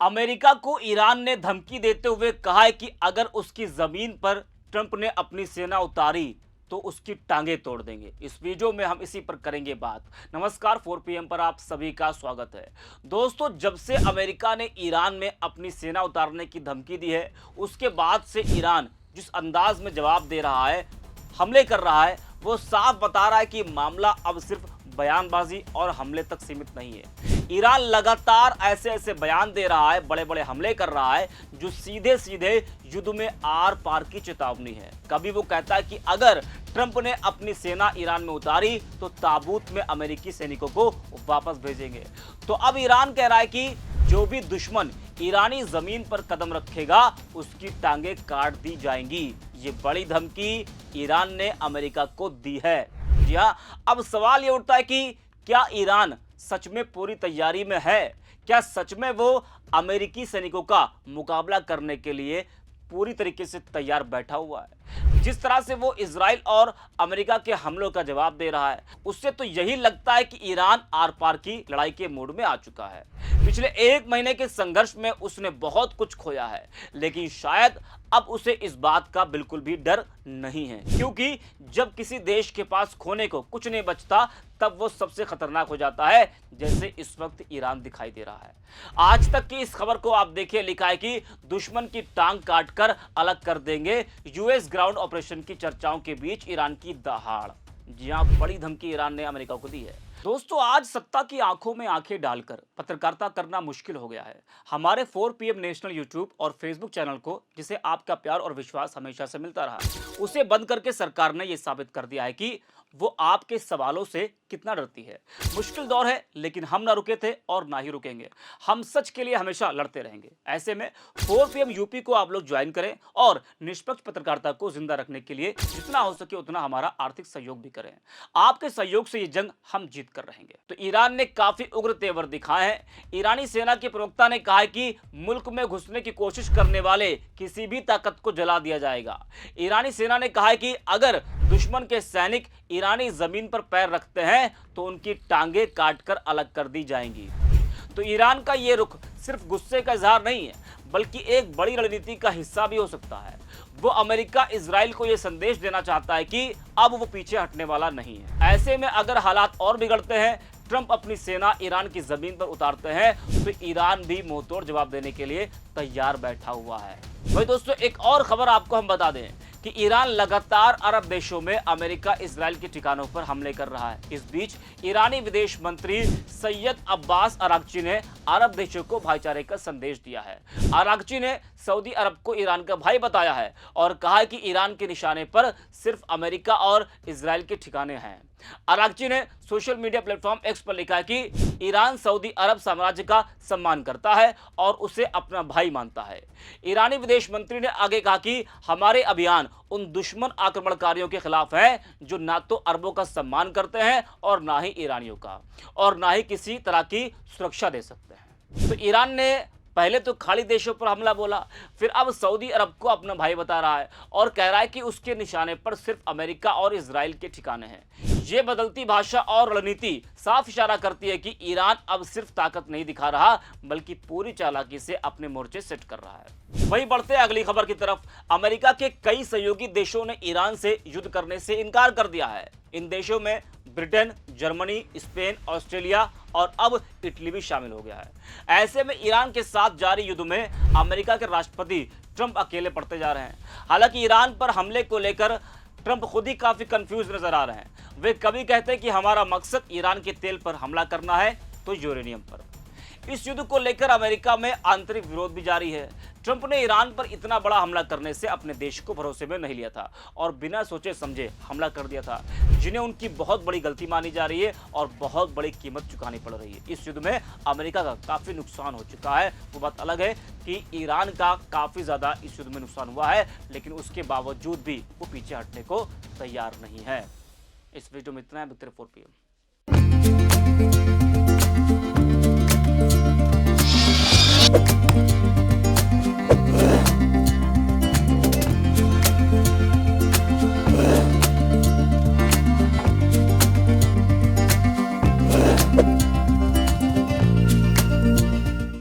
America को Iran ने धमकी देते हुए कहा है कि अगर उसकी जमीन पर ट्रंप ने अपनी सेना उतारी तो उसकी टांगे तोड़ देंगे। इस वीडियो में हम इसी पर करेंगे बात। नमस्कार, 4 PM पर आप सभी का स्वागत है। दोस्तों, जब से अमेरिका ने ईरान में अपनी सेना उतारने की धमकी दी है, उसके बाद से ईरान जिस अंदाज में जवाब दे रहा है, हमले कर रहा है, वो साफ बता रहा है कि मामला अब सिर्फ बयानबाजी और हमले तक सीमित नहीं है। ईरान लगातार ऐसे ऐसे बयान दे रहा है, बड़े बड़े हमले कर रहा है, जो सीधे सीधे युद्ध में आर पार की चेतावनी है। कभी वो कहता है कि अगर ट्रंप ने अपनी सेना ईरान में उतारी तो ताबूत में अमेरिकी सैनिकों को वापस भेजेंगे। तो अब ईरान कह रहा है कि जो भी दुश्मन ईरानी जमीन पर कदम रखेगा उसकी टांगे काट दी जाएंगी। ये बड़ी धमकी ईरान ने अमेरिका को दी है। जी हाँ, अब सवाल ये उठता है कि क्या ईरान सच में पूरी तैयारी में है? क्या सच में वो अमेरिकी सैनिकों का मुकाबला करने के लिए पूरी तरीके से तैयार बैठा हुआ है? जिस तरह से वो इजराइल और अमेरिका के हमलों का जवाब दे रहा है, उससे तो यही लगता है कि ईरान आर पार की लड़ाई के मूड में आ चुका है। पिछले 1 महीने के संघर्ष में उसने बहुत कुछ खोया है, लेकिन शायद अब उसे इस बात का बिल्कुल भी डर नहीं है, क्योंकि जब किसी देश के पास खोने को कुछ नहीं बचता, तब वो सबसे खतरनाक हो जाता है, जैसे इस वक्त ईरान दिखाई दे रहा है। आज तक की इस खबर को आप देखिए, लिखा है कि दुश्मन की टांग काटकर अलग कर देंगे। यूएस ग्राउंड ऑपरेशन की चर्चाओं के बीच ईरान की दहाड़। जी हां, बड़ी धमकी ईरान ने अमेरिका को दी है। दोस्तों, आज सत्ता की आंखों में आंखें डालकर पत्रकारिता करना मुश्किल हो गया है। हमारे 4 PM नेशनल यूट्यूब और फेसबुक चैनल को, जिसे आपका प्यार और विश्वास हमेशा से मिलता रहा, उसे बंद करके सरकार ने यह साबित कर दिया है कि वो आपके सवालों से कितना डरती है। मुश्किल दौर है, लेकिन हम ना रुके थे और ना ही रुकेंगे। हम सच के लिए हमेशा लड़ते रहेंगे। ऐसे में 4 PM यूपी को आप लोग ज्वाइन करें और निष्पक्ष पत्रकारिता को जिंदा रखने के लिए जितना हो सके उतना हमारा आर्थिक सहयोग भी करें। आपके सहयोग से ये जंग हम जीत कर रहेंगे। तो ईरान ने काफी उग्र तेवर दिखाए हैं। ईरानी सेना के प्रवक्ता ने कहा है कि मुल्क में घुसने की कोशिश करने वाले किसी भी ताकत को जला दिया जाएगा। ईरानी सेना ने कहा है कि अगर दुश्मन के सैनिक ईरानी जमीन पर पैर रखते हैं तो उनकी टांगे काटकर अलग कर दी जाएंगी। तो ईरान का ये रुख सिर्फ गुस्से का इजहार नहीं है, बल्कि एक बड़ी रणनीति का हिस्सा भी हो सकता है। वो अमेरिका इजराइल को यह संदेश देना चाहता है कि अब वो पीछे हटने वाला नहीं है। ऐसे में अगर हालात और बिगड़ते हैं, ट्रंप अपनी सेना ईरान की जमीन पर उतारते हैं, तो ईरान भी मुंहतोड़ जवाब देने के लिए तैयार बैठा हुआ है। वही दोस्तों, एक और खबर आपको हम बता दें कि ईरान लगातार अरब देशों में अमेरिका इजराइल के ठिकानों पर हमले कर रहा है। इस बीच ईरानी विदेश मंत्री सैयद अब्बास अरागची ने अरब देशों को भाईचारे का संदेश दिया है। अरागची ने सऊदी अरब को ईरान का भाई बताया है और कहा है कि ईरान के निशाने पर सिर्फ अमेरिका और इजराइल के ठिकाने हैं। अरागची ने सोशल मीडिया प्लेटफॉर्म एक्स पर लिखा है कि ईरान सऊदी अरब साम्राज्य का सम्मान करता है और उसे अपना भाई मानता है। ईरानी विदेश मंत्री ने आगे कहा कि हमारे अभियान उन दुश्मन आक्रमणकारियों के खिलाफ है जो ना तो अरबों का सम्मान करते हैं और ना ही ईरानियों का, और ना ही किसी तरह की सुरक्षा दे सकते हैं। तो ईरान ने पहले तो खाड़ी देशों पर हमला बोला, फिर अब सऊदी अरब को अपना भाई बता रहा है और कह रहा है कि उसके निशाने पर सिर्फ अमेरिका और इजराइल के ठिकाने हैं। ये बदलती भाषा और रणनीति साफ इशारा करती है कि ईरान अब सिर्फ ताकत नहीं दिखा रहा, बल्कि पूरी चालाकी से अपने मोर्चे सेट कर रहा है। वहीं बढ़ते अगली खबर की तरफ। अमेरिका के कई सहयोगी देशों ने ईरान से युद्ध करने से इनकार कर दिया है। इन देशों में ब्रिटेन, जर्मनी, स्पेन, ऑस्ट्रेलिया और अब इटली भी शामिल हो गया है। ऐसे में ईरान के साथ जारी युद्ध में अमेरिका के राष्ट्रपति ट्रंप अकेले पड़ते जा रहे हैं। हालांकि ईरान पर हमले को लेकर ट्रंप खुद ही काफी कंफ्यूज नजर आ रहे हैं। वे कभी कहते हैं कि हमारा मकसद ईरान के तेल पर हमला करना है, तो यूरेनियम पर। इस युद्ध को लेकर अमेरिका में आंतरिक विरोध भी जारी है। ट्रंप ने ईरान पर इतना बड़ा हमला करने से अपने देश को भरोसे में नहीं लिया था और बिना सोचे समझे हमला कर दिया था, जिन्हें उनकी बहुत बड़ी गलती मानी जा रही है और बहुत बड़ी कीमत चुकानी पड़ रही है। इस युद्ध में अमेरिका का काफी नुकसान हो चुका है। वो बात अलग है कि ईरान का काफी ज्यादा इस युद्ध में नुकसान हुआ है, लेकिन उसके बावजूद भी वो पीछे हटने को तैयार नहीं है। इस वीडियो में इतना है। 4 PM।